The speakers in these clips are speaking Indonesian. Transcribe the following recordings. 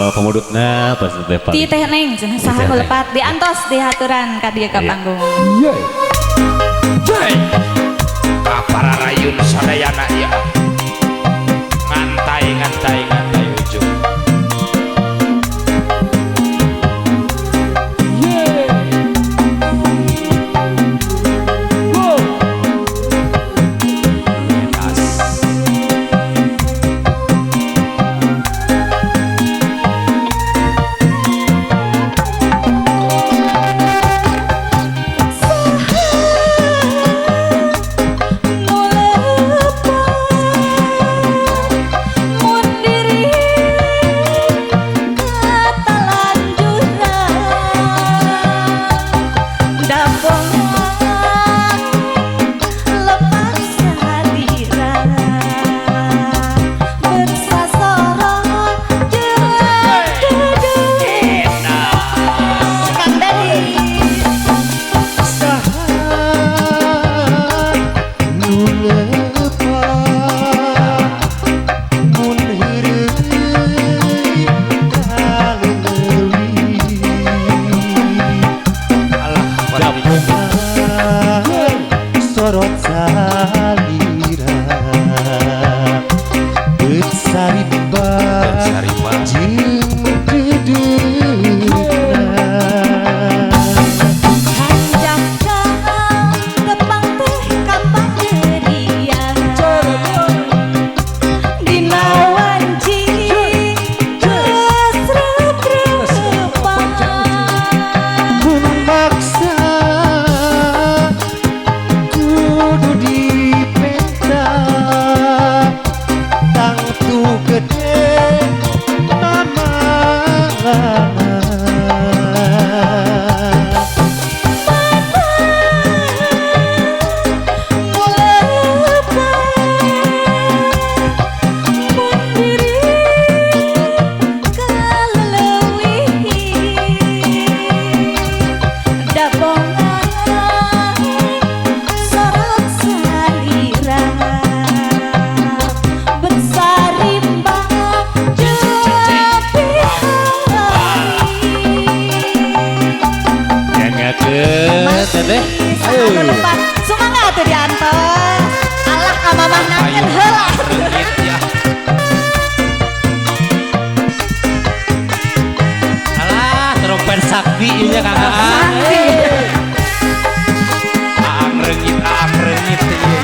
Pemudutna pas depan. Di teh neng cenah saha melepat diantos dihaturan ka dieu ka panggung. Iya. Jai. Para rayun sadayana ya. Ngantai ujung. Sorot salira Betsarimba Jeung dedeuna Hanjakkan tepang teh kapan gerian dina wanci geus rep-repan Mun maksa kudu dipenta tangtu gede Sumangga atuh diantos. Allah ka mamah nanten heula. Alah, trompet sakti ieu nya Kang Aan. Aang reungit ieu.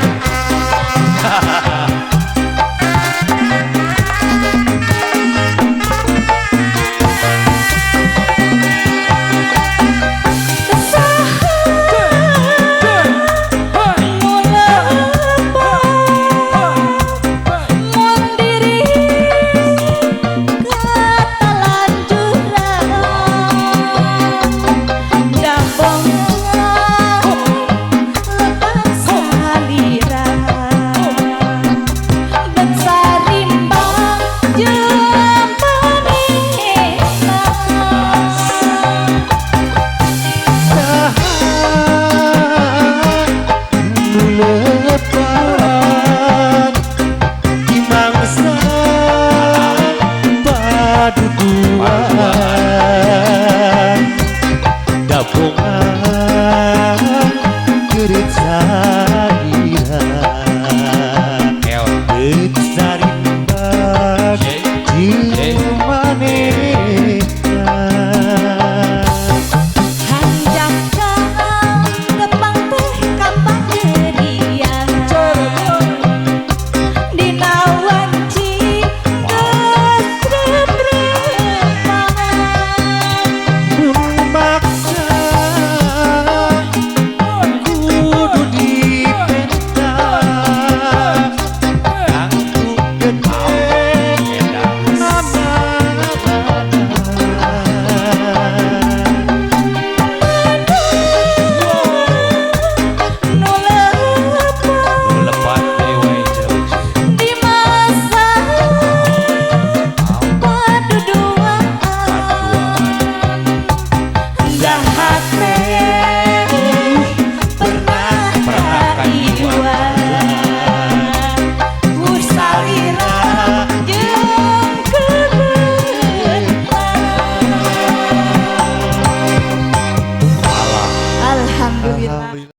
Alhamdulillah.